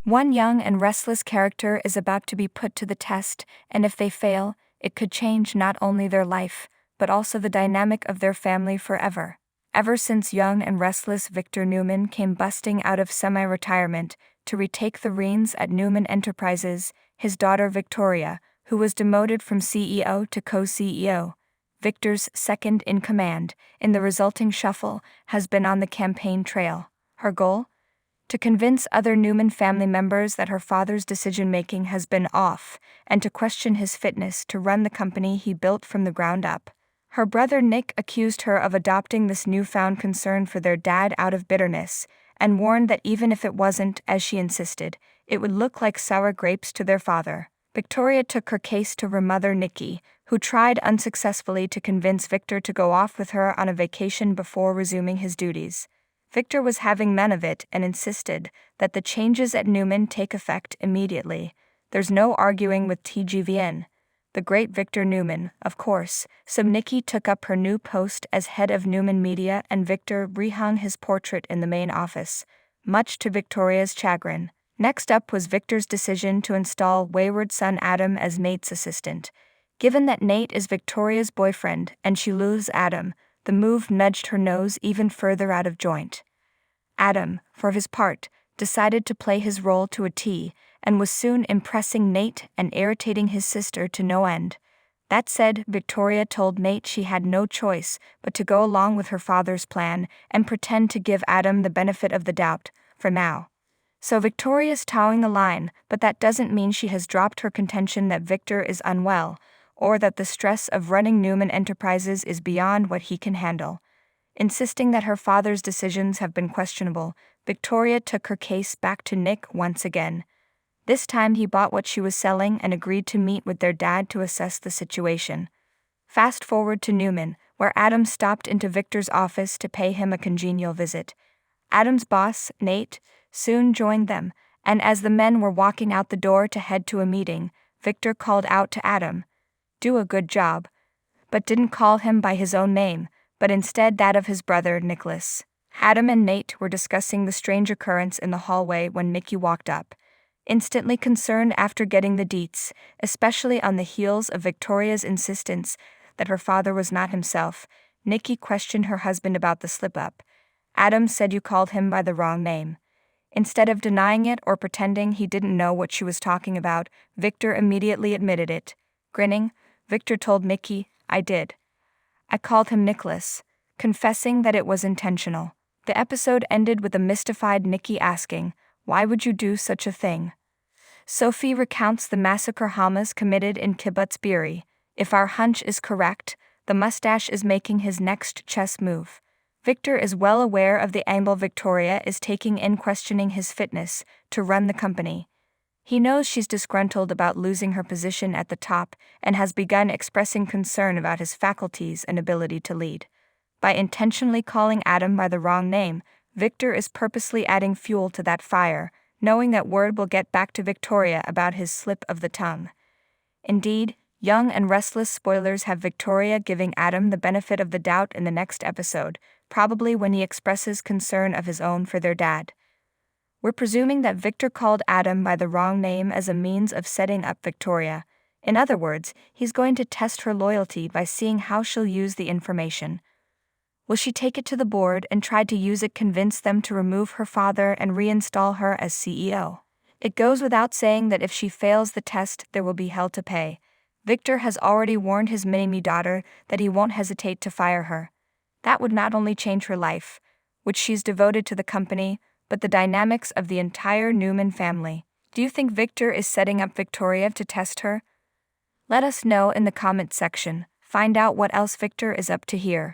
One young and restless character is about to be put to the test, and if they fail, it could change not only their life, but also the dynamic of their family forever. Ever since young and restless Victor Newman came busting out of semi-retirement to retake the reins at Newman Enterprises, his daughter Victoria, who was demoted from CEO to co-CEO, Victor's second-in-command, in the resulting shuffle, has been on the campaign trail. Her goal? To convince other Newman family members that her father's decision-making has been off, and to question his fitness to run the company he built from the ground up. Her brother Nick accused her of adopting this newfound concern for their dad out of bitterness, and warned that even if it wasn't, as she insisted, it would look like sour grapes to their father. Victoria took her case to her mother Nikki, who tried unsuccessfully to convince Victor to go off with her on a vacation before resuming his duties. Victor was having none of it and insisted that the changes at Newman take effect immediately. There's no arguing with TGVN. The great Victor Newman, of course, so Nikki took up her new post as head of Newman Media and Victor rehung his portrait in the main office, much to Victoria's chagrin. Next up was Victor's decision to install wayward son Adam as Nate's assistant. Given that Nate is Victoria's boyfriend and she loathes Adam, the move nudged her nose even further out of joint. Adam, for his part, decided to play his role to a T, and was soon impressing Nate and irritating his sister to no end. That said, Victoria told Nate she had no choice but to go along with her father's plan and pretend to give Adam the benefit of the doubt, for now. So Victoria's towing the line, but that doesn't mean she has dropped her contention that Victor is unwell, or that the stress of running Newman Enterprises is beyond what he can handle. Insisting that her father's decisions have been questionable, Victoria took her case back to Nick once again. This time he bought what she was selling and agreed to meet with their dad to assess the situation. Fast forward to Newman, where Adam stopped into Victor's office to pay him a congenial visit. Adam's boss, Nate, soon joined them, and as the men were walking out the door to head to a meeting, Victor called out to Adam, "Do a good job," but didn't call him by his own name, but instead that of his brother Nicholas. Adam and Nate were discussing the strange occurrence in the hallway when Nikki walked up. Instantly concerned after getting the deets, especially on the heels of Victoria's insistence that her father was not himself, Nikki questioned her husband about the slip-up. Adam said you called him by the wrong name. Instead of denying it or pretending he didn't know what she was talking about, Victor immediately admitted it. Grinning, Victor told Nikki, "I did. I called him Nicholas," confessing that it was intentional. The episode ended with a mystified Nikki asking, "Why would you do such a thing?" Sophie recounts the massacre Hamas committed in Kibbutz Be'eri. If our hunch is correct, the mustache is making his next chess move. Victor is well aware of the angle Victoria is taking in questioning his fitness to run the company. He knows she's disgruntled about losing her position at the top and has begun expressing concern about his faculties and ability to lead. By intentionally calling Adam by the wrong name, Victor is purposely adding fuel to that fire, knowing that word will get back to Victoria about his slip of the tongue. Indeed, young and restless spoilers have Victoria giving Adam the benefit of the doubt in the next episode, probably when he expresses concern of his own for their dad. We're presuming that Victor called Adam by the wrong name as a means of setting up Victoria. In other words, he's going to test her loyalty by seeing how she'll use the information. Will she take it to the board and try to use it convince them to remove her father and reinstall her as CEO? It goes without saying that if she fails the test, there will be hell to pay. Victor has already warned his mini-me daughter that he won't hesitate to fire her. That would not only change her life, which she's devoted to the company, but the dynamics of the entire Newman family. Do you think Victor is setting up Victoria to test her? Let us know in the comment section. Find out what else Victor is up to here.